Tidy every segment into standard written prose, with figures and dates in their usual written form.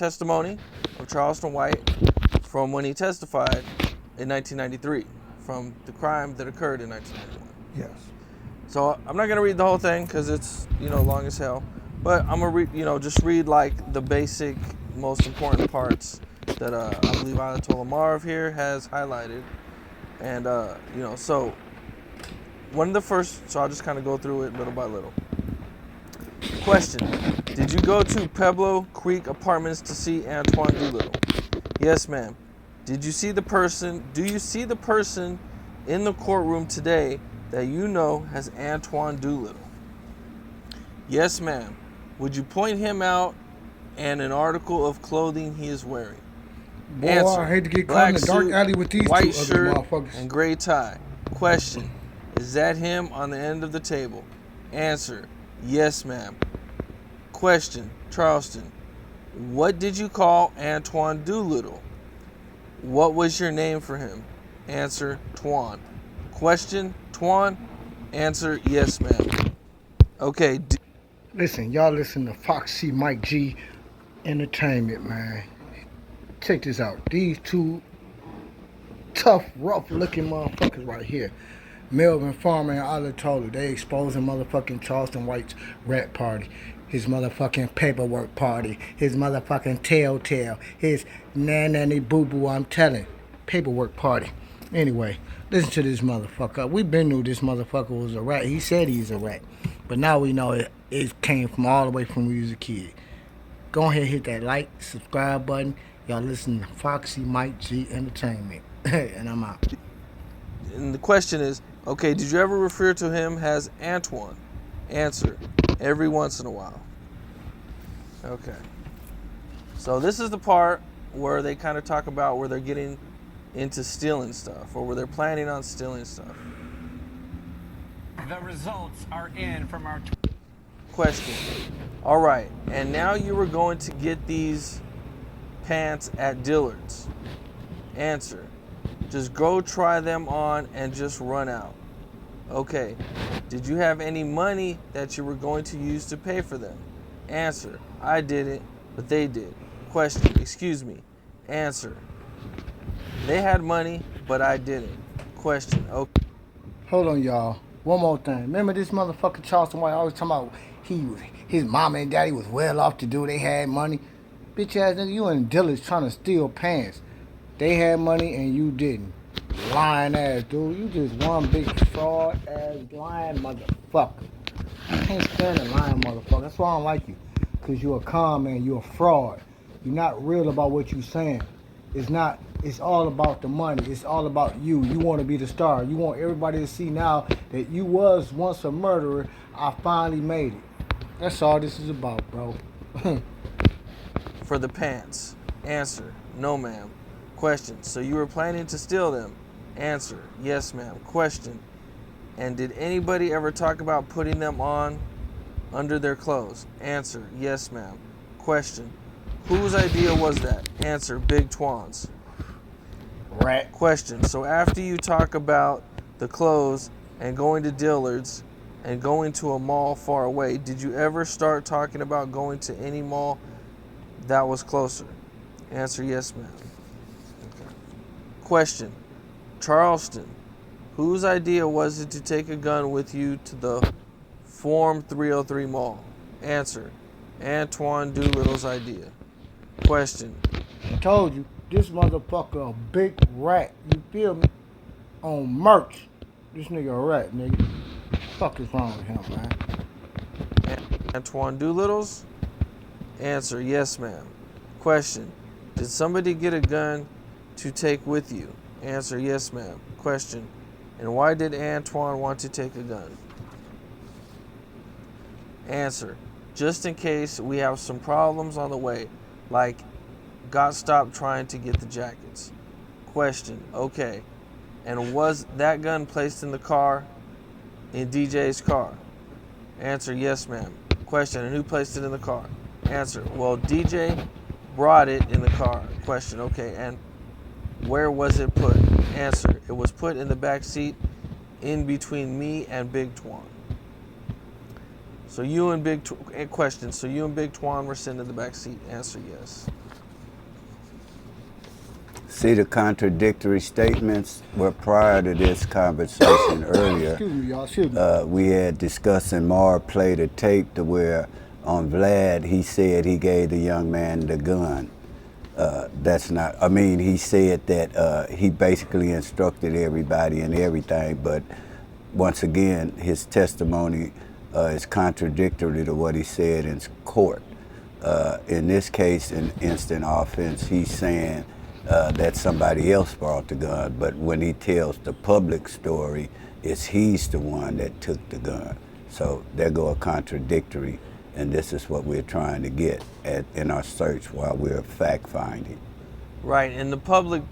testimony of Charleston White from when he testified in 1993 from the crime that occurred in 1991. Yes. So I'm not gonna read the whole thing because it's long as hell, but I'm gonna read just read like the basic, most important parts that I believe Ayatollah Marv here has highlighted, and so one of the first. So I'll just kind of go through it little by little. Question: did you go to Pueblo Creek Apartments to see Antoine Doolittle? Yes, ma'am. Did you see the person? Do you see the person in the courtroom today that you know as Antoine Doolittle? Yes, ma'am. Would you point him out and an article of clothing he is wearing? Boy, Answer: I hate to get caught black in the dark suit, alley with these two white ugly shirt, motherfuckers. and gray tie. Question: is that him on the end of the table? Answer: yes, ma'am. Question: Charleston, what did you call Antoine Doolittle? What was your name for him? Answer: Twan. Question: Twan. Answer: yes, ma'am. Okay. Listen, y'all listen to Foxy Mike G Entertainment, man. Check this out. These two tough, rough-looking motherfuckers right here. Melvin Farmer and Ayatollah, they exposing motherfucking Charleston White's rap party, his motherfucking paperwork party, his motherfucking telltale, his nanny boo boo, I'm telling, paperwork party. Anyway, listen to this motherfucker. We been knew this motherfucker was a rat. He said he's a rat, but now we know it came from all the way from when he was a kid. Go ahead and hit that like, subscribe button. Y'all listen to Foxy Mike G Entertainment, and I'm out. And the question is, okay, did you ever refer to him as Antoine? Answer: every once in a while. Okay. So this is the part where they kind of talk about where they're getting into stealing stuff, or where they're planning on stealing stuff. The results are in from our... Question: all right, and now you were going to get these pants at Dillard's. Answer: just go try them on and just run out. Okay. Did you have any money that you were going to use to pay for them? Answer: I didn't, but they did. Question: excuse me. Answer: they had money, but I didn't. Question: okay. Hold on, y'all. One more thing. Remember this motherfucker Charleston White always talking about his mama and daddy was well off to do. They had money. Bitch ass nigga, you in Dillard's trying to steal pants. They had money and you didn't. Lying ass dude. You just one big fraud ass lying motherfucker. I can't stand a lying motherfucker. That's why I don't like you. Cause you're a con man. You're a fraud. You're not real about what you're saying. It's all about the money. It's all about you. You want to be the star. You want everybody to see now that you was once a murderer. I finally made it. That's all this is about, bro. For the pants. Answer: no, ma'am. Question: so you were planning to steal them? Answer: yes, ma'am. Question: and did anybody ever talk about putting them on under their clothes? Answer: yes, ma'am. Question: whose idea was that? Answer: Big Twan's. Rat. Question: so after you talk about the clothes and going to Dillard's and going to a mall far away, did you ever start talking about going to any mall that was closer? Answer: yes, ma'am. Okay. Question: Charleston, whose idea was it to take a gun with you to the Form 303 mall? Answer: Antoine Doolittle's idea. Question: I told you, this motherfucker a big rat. You feel me? On merch. This nigga a rat, nigga. Fuck is wrong with him, man? Antoine Doolittle's? Answer: yes, ma'am. Question: did somebody get a gun to take with you? Answer: yes, ma'am. Question: and why did Antoine want to take a gun? Answer: just in case we have some problems on the way, like got stopped trying to get the jackets. Question: okay. And was that gun placed in the car, in DJ's car? Answer: yes, ma'am. Question: and who placed it in the car? Answer: well, DJ brought it in the car. Question: okay. And where was it put? Answer: it was put in the back seat in between me and Big Twan. So you and question. So you and Big Twan were sitting in the back seat. Answer yes. See the contradictory statements? Well, prior to this conversation earlier, Excuse me, y'all. Excuse me. we had discussed and Mar played a tape to where on Vlad he said he gave the young man the gun. That's not, I mean, he said that he basically instructed everybody and everything, but once again, his testimony is contradictory to what he said in court. In this case, in instant offense, he's saying that somebody else brought the gun, but when he tells the public story, he's the one that took the gun. So there go a contradictory, and this is what we're trying to get at in our search while we're fact finding. Right. In the public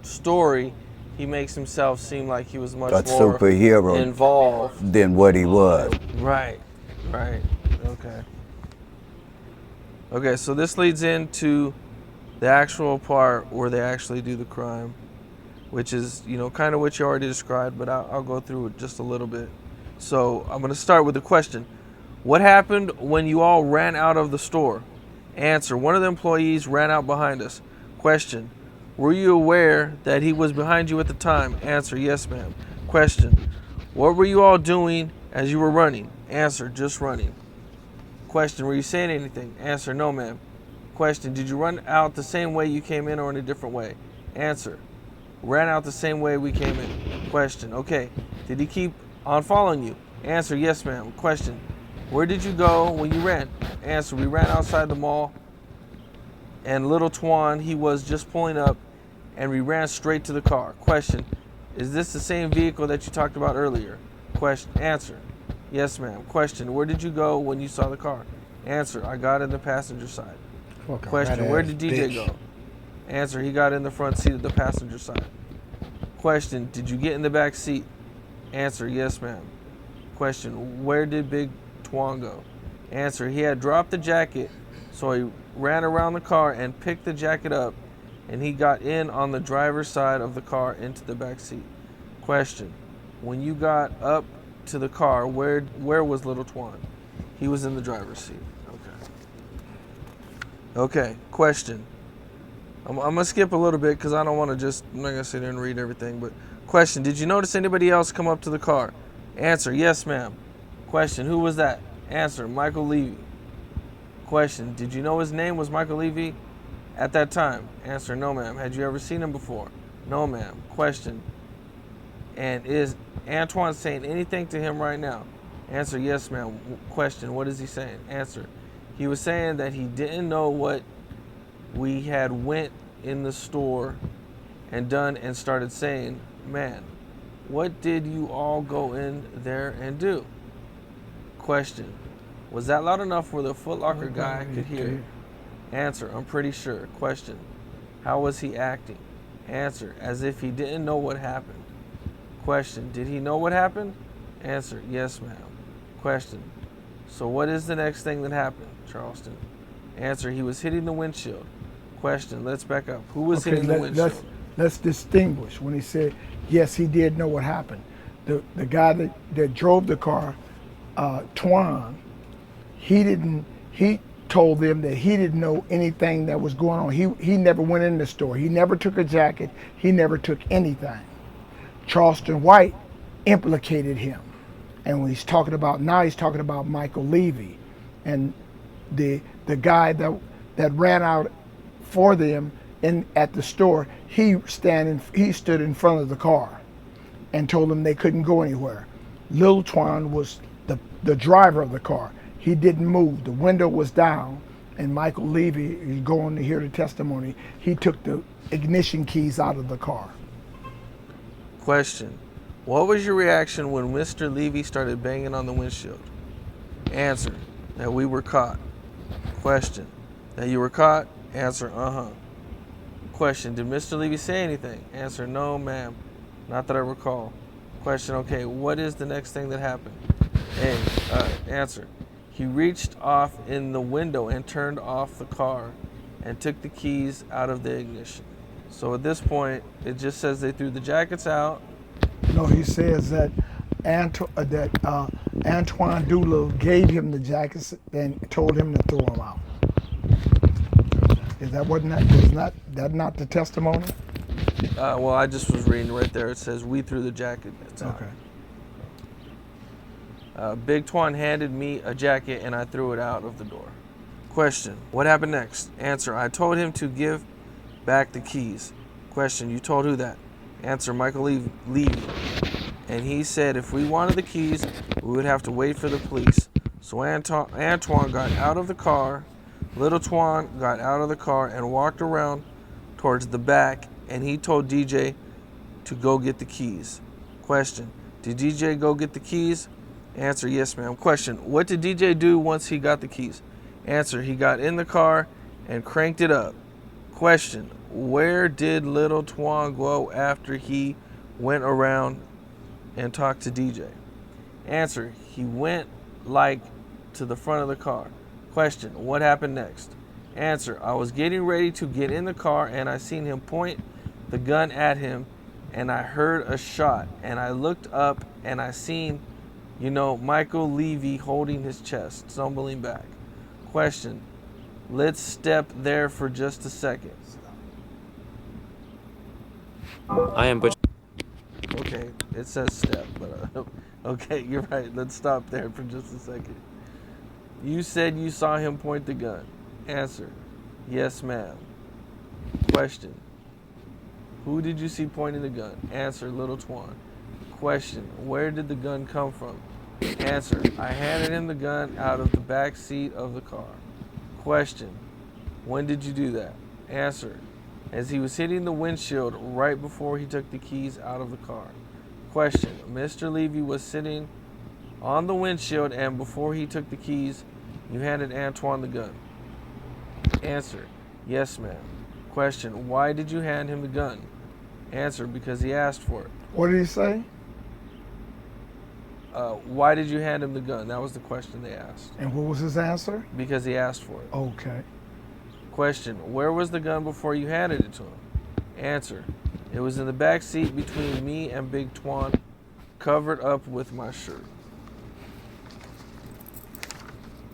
story, he makes himself seem like he was much A more superhero involved than what he was. Right. Right. Okay. Okay. So this leads into the actual part where they actually do the crime, which is, you know, kind of what you already described, but I'll go through it just a little bit. So I'm going to start with a question. What happened when you all ran out of the store? Answer. One of the employees ran out behind us. Question. Were you aware that he was behind you at the time? Answer. Yes, ma'am. Question. What were you all doing as you were running? Answer. Just running. Question. Were you saying anything? Answer. No, ma'am. Question. Did you run out the same way you came in or in a different way? Answer. Ran out the same way we came in. Question. Okay. Did he keep on following you? Answer. Yes, ma'am. Question. Where did you go when you ran? Answer. We ran outside the mall, and little Twan, he was just pulling up, and we ran straight to the car. Question. Is this the same vehicle that you talked about earlier? Question. Answer. Yes, ma'am. Question. Where did you go when you saw the car? Answer. I got in the passenger side. Fucking Question. Where did DJ bitch. go? Answer. He got in the front seat of the passenger side. Question. Did you get in the back seat? Answer. Yes, ma'am. Question. Where did Big Twan go? Answer. He had dropped the jacket, so he ran around the car and picked the jacket up, and he got in on the driver's side of the car into the back seat. Question. When you got up to the car, where was little Twan? He was in the driver's seat. Okay, question. I'm going to skip a little bit because I don't want to just, I'm not going to sit there and read everything, but question. Did you notice anybody else come up to the car? Answer. Yes, ma'am. Question. Who was that? Answer. Michael Levy. Question. Did you know his name was Michael Levy at that time? Answer. No, ma'am. Had you ever seen him before? No, ma'am. Question. And is Antoine saying anything to him right now? Answer. Yes, ma'am. Question. What is he saying? Answer. He was saying that he didn't know what we had went in the store and done, and started saying, man, what did you all go in there and do? Question. Was that loud enough where the Foot Locker guy could hear? Answer. I'm pretty sure. Question. How was he acting? Answer. As if he didn't know what happened. Question. Did he know what happened? Answer. Yes, ma'am. Question. So what is the next thing that happened, Charleston? Answer. He was hitting the windshield. Question. Let's back up. Who was hitting the windshield? Let's distinguish. When he said, yes, he did know what happened. The guy that drove the car, Twan, he told them that he didn't know anything that was going on. He never went in the store. He never took a jacket. He never took anything. Charleston White implicated him. And when he's talking about Michael Levy, and the guy that ran out for them at the store, he stood in front of the car and told them they couldn't go anywhere. Lil Twan was the driver of the car. He didn't move. The window was down, and Michael Levy is going to hear the testimony. He took the ignition keys out of the car. Question. What was your reaction when Mr. Levy started banging on the windshield? Answer. That we were caught. Question. That you were caught? Answer. Uh-huh. Question. Did Mr. Levy say anything? Answer. No, ma'am. Not that I recall. Question. Okay, what is the next thing that happened? Answer. He reached off in the window and turned off the car and took the keys out of the ignition. So at this point, it just says they threw the jackets out. No, he says that Antoine Doolittle gave him the jackets and told him to throw them out. Is that not the testimony? Well, I just was reading right there. It says, we threw the jacket. It's out. Big Twan handed me a jacket and I threw it out of the door. Question, what happened next? Answer, I told him to give back the keys. Question, you told who that? Answer, Michael Levy. And he said if we wanted the keys, we would have to wait for the police. So Antoine got out of the car, little Twan got out of the car and walked around towards the back, and he told DJ to go get the keys. Question, did DJ go get the keys? Answer, yes, ma'am. Question, what did DJ do once he got the keys? Answer, he got in the car and cranked it up. Question, where did little Twan go after he went around and talked to DJ? Answer, he went to the front of the car. Question, what happened next? Answer, I was getting ready to get in the car and I seen him point the gun at him and I heard a shot and I looked up and I seen, Michael Levy holding his chest, stumbling back. Question, let's step there for just a second. I am Butch. Okay, it says step, but okay, you're right. Let's stop there for just a second. You said you saw him point the gun. Answer, yes, ma'am. Question, who did you see pointing the gun? Answer, little Twan. Question, where did the gun come from? Answer, I handed him the gun out of the back seat of the car. Question, when did you do that? Answer, as he was hitting the windshield right before he took the keys out of the car. Question, Mr. Levy was sitting on the windshield and before he took the keys, you handed Antoine the gun. Answer, yes, ma'am. Question, why did you hand him the gun? Answer, because he asked for it. What did he say? Why did you hand him the gun? That was the question they asked. And what was his answer? Because he asked for it. Okay. Question, where was the gun before you handed it to him? Answer, it was in the back seat between me and Big Twan, covered up with my shirt.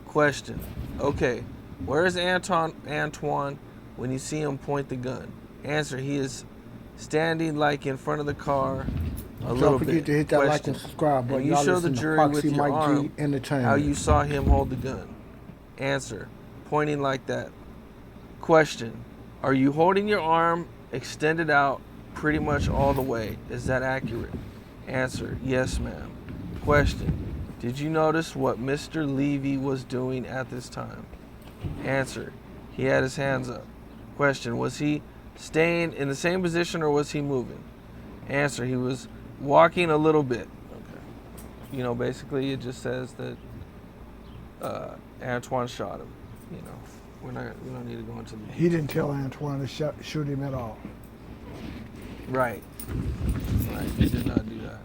Question, okay, where is Antoine when you see him point the gun? Answer, he is standing in front of the car a little bit. Don't forget to hit that like and subscribe button. And you show the jury with your arm how you Entertainment. saw him hold the gun. Answer, pointing like that. Question, are you holding your arm extended out pretty much all the way? Is that accurate? Answer, yes, ma'am. Question, did you notice what Mr. Levy was doing at this time? Answer, he had his hands up. Question, was he staying in the same position or was he moving? Answer, he was walking a little bit. Okay. Basically it just says that Antoine shot him. We don't need to go into the... He didn't tell Antoine to shoot him at all. Right. He did not do that.